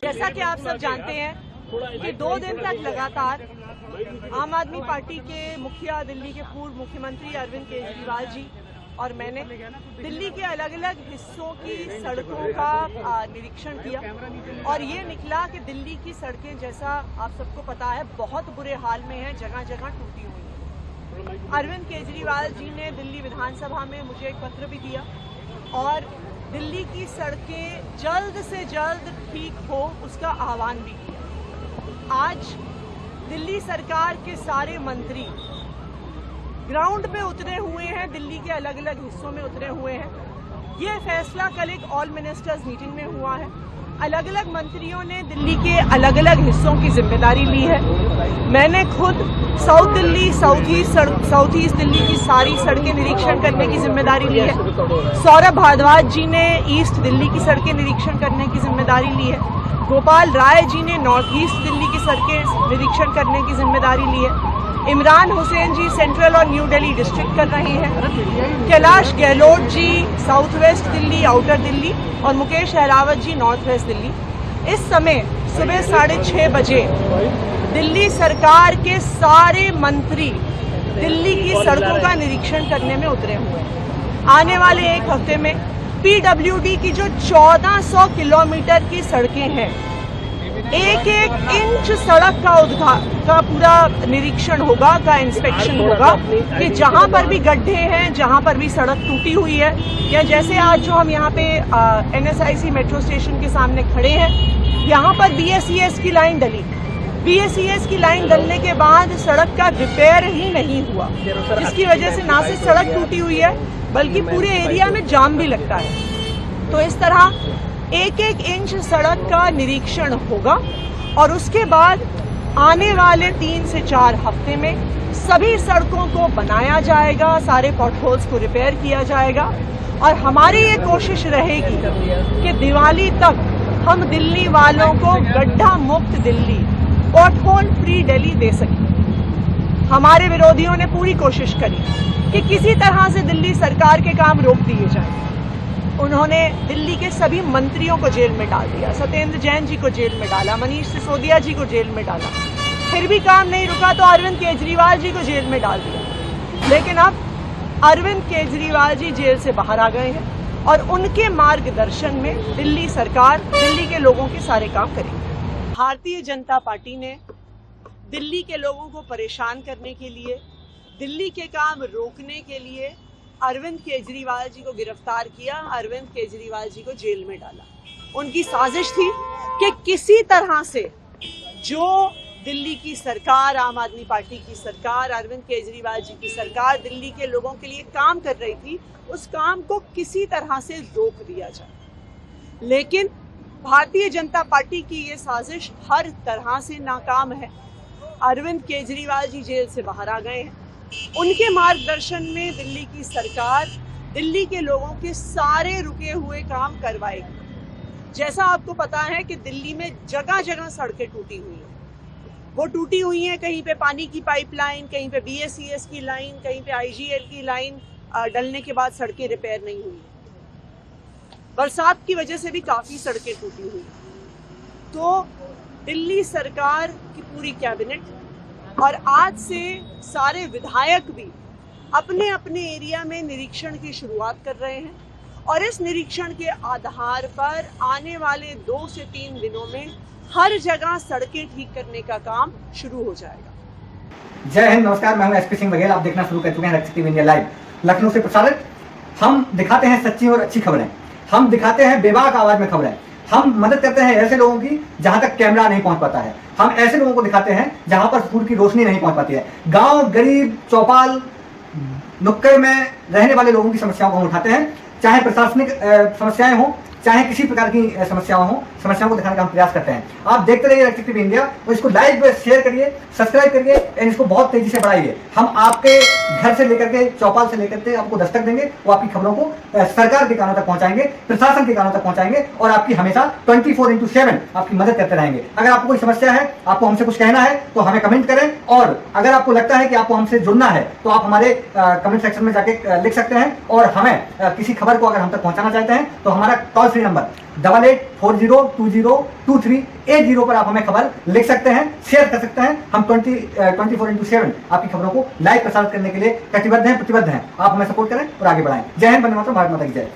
जैसा कि आप सब जानते हैं कि 2 दिन तक लगातार आम आदमी पार्टी के मुखिया, दिल्ली के पूर्व मुख्यमंत्री अरविंद केजरीवाल जी और मैंने दिल्ली के अलग अलग हिस्सों की सड़कों का निरीक्षण किया और ये निकला कि दिल्ली की सड़कें, जैसा आप सबको पता है, बहुत बुरे हाल में हैं, जगह जगह टूटी हुई हैं। अरविंद केजरीवाल जी ने दिल्ली विधानसभा में मुझे एक पत्र भी दिया और दिल्ली की सड़कें जल्द से जल्द ठीक हो उसका आह्वान भी किया। आज दिल्ली सरकार के सारे मंत्री ग्राउंड पे उतरे हुए हैं, दिल्ली के अलग अलग हिस्सों में उतरे हुए हैं। ये फैसला कल एक ऑल मिनिस्टर्स मीटिंग में हुआ है। अलग अलग मंत्रियों ने दिल्ली के अलग अलग हिस्सों की जिम्मेदारी ली है। मैंने खुद south Delhi, south east Delhi की सारी सड़कें निरीक्षण करने की जिम्मेदारी ली है। सौरभ भारद्वाज जी ने ईस्ट दिल्ली की सड़कें निरीक्षण करने की जिम्मेदारी ली है। गोपाल राय जी ने नॉर्थ ईस्ट दिल्ली की सड़कें निरीक्षण करने की जिम्मेदारी ली है। इमरान हुसैन जी सेंट्रल और न्यू दिल्ली डिस्ट्रिक्ट कर रहे हैं। Kailash Gahlot ji south west Delhi, outer Delhi और मुकेश अहलावत जी नॉर्थ वेस्ट दिल्ली। इस समय सुबह 6:30 बजे दिल्ली सरकार के सारे मंत्री दिल्ली की सड़कों का निरीक्षण करने में उतरे हुए हैं। आने वाले एक हफ्ते में पीडब्ल्यूडी की जो 1400 किलोमीटर की सड़कें हैं, एक एक इंच सड़क का पूरा निरीक्षण होगा, का इंस्पेक्शन होगा कि जहां पर भी गड्ढे हैं, जहां पर भी सड़क टूटी हुई है, या जैसे आज जो हम यहाँ पे एनएसआईसी मेट्रो स्टेशन के सामने खड़े हैं, यहाँ पर बीएसईएस की लाइन डली। बीएसईएस की लाइन डलने के बाद सड़क का रिपेयर ही नहीं हुआ, जिसकी वजह से ना सिर्फ सड़क टूटी हुई है बल्कि पूरे एरिया में जाम भी लगता है। तो इस तरह एक एक इंच सड़क का निरीक्षण होगा और उसके बाद आने वाले 3 से 4 हफ्ते में सभी सड़कों को बनाया जाएगा, सारे पॉटहोल्स को रिपेयर किया जाएगा और हमारी ये कोशिश रहेगी कि दिवाली तक हम दिल्ली वालों को गड्ढा मुक्त दिल्ली, पॉटहोल फ्री दिल्ली दे सकें। हमारे विरोधियों ने पूरी कोशिश करी कि किसी तरह से दिल्ली सरकार के काम रोक दिए जाएं। उन्होंने दिल्ली के सभी मंत्रियों को जेल में डाल दिया, सत्येंद्र जैन जी को जेल में डाला, मनीष सिसोदिया जी को जेल में डाला। फिर भी काम नहीं रुका तो अरविंद केजरीवाल जी को जेल में डाल दिया। लेकिन अब अरविंद केजरीवाल जी जेल से बाहर आ गए हैं और उनके मार्गदर्शन में दिल्ली सरकार दिल्ली के लोगों के सारे काम करेगी। भारतीय जनता पार्टी ने दिल्ली के लोगों को परेशान करने के लिए, दिल्ली के काम रोकने के लिए अरविंद केजरीवाल जी को गिरफ्तार किया, अरविंद केजरीवाल जी को जेल में डाला। उनकी साजिश थी कि किसी तरह से जो दिल्ली की सरकार, आम आदमी पार्टी की सरकार, अरविंद केजरीवाल जी की सरकार दिल्ली के लोगों के लिए काम कर रही थी, उस काम को किसी तरह से रोक दिया जाए। लेकिन भारतीय जनता पार्टी की ये साजिश हर तरह से नाकाम है। अरविंद केजरीवाल जी जेल से बाहर आ गए हैं। उनके मार्गदर्शन में दिल्ली की सरकार दिल्ली के लोगों के सारे रुके हुए काम करवाएगी। जैसा आपको पता है कि दिल्ली में जगह जगह सड़कें टूटी हुई हैं। वो टूटी हुई हैं, कहीं पे पानी की पाइपलाइन, कहीं पे बीएसईएस की लाइन, कहीं पे आईजीएल की लाइन डलने के बाद सड़कें रिपेयर नहीं हुई। बरसात की वजह से भी काफ़ी सड़कें टूटी हुई। तो दिल्ली सरकार की पूरी कैबिनेट और आज से सारे विधायक भी अपने अपने एरिया में निरीक्षण की शुरुआत कर रहे हैं और इस निरीक्षण के आधार पर आने वाले 2 से 3 दिनों में हर जगह सड़कें ठीक करने का काम शुरू हो जाएगा। जय हिंद, नमस्कार। मैं हूं एसपी सिंह बघेल। आप देखना शुरू कर चुके हैं रक्षक टीवी इंडिया लाइव। लखनऊ से प्रसारित हम दिखाते हैं सच्ची और अच्छी खबरें, हम दिखाते हैं बेबाक आवाज में खबरें, हम मदद करते हैं ऐसे लोगों की जहां तक कैमरा नहीं पहुंच पाता है, हम ऐसे लोगों को दिखाते हैं जहां पर सूर्य की रोशनी नहीं पहुंच पाती है। गांव, गरीब, चौपाल, नुक्कड़ में रहने वाले लोगों की समस्याओं को हम उठाते हैं, चाहे प्रशासनिक समस्याएं हो, चाहे किसी प्रकार की समस्याओं को दिखाने का हम प्रयास करते हैं। आप देखते रहिए रक्षक टीवी इंडिया, और इसको लाइक शेयर करिए, सब्सक्राइब करिए, और इसको बहुत तेजी से बढ़ाइए। हम आपके घर से लेकर के, चौपाल से लेकर के आपको दस्तक देंगे, वो आपकी खबरों को सरकार के कानों तक पहुंचाएंगे, प्रशासन के कानों तक पहुंचाएंगे, और आपकी हमेशा 24/7 आपकी मदद करते रहेंगे। अगर आपको कोई समस्या है, आपको हमसे कुछ कहना है, तो हमें कमेंट करें, और अगर आपको लगता है कि आपको हमसे जुड़ना है, तो आप हमारे कमेंट सेक्शन में जाके लिख सकते हैं, और हमें किसी खबर को अगर हम तक पहुंचाना चाहते हैं, तो हमारा टोल फ्री नंबर 8840202380 पर आप हमें खबर लिख सकते हैं, शेयर कर सकते हैं। हम 24/7 आपकी खबरों को लाइव प्रसारित करने के लिए कटिबद्ध हैं, प्रतिबद्ध हैं। आप हमें सपोर्ट करें और आगे बढ़ाएं। जय हिंद, वंदे मातरम, भारत माता की जय।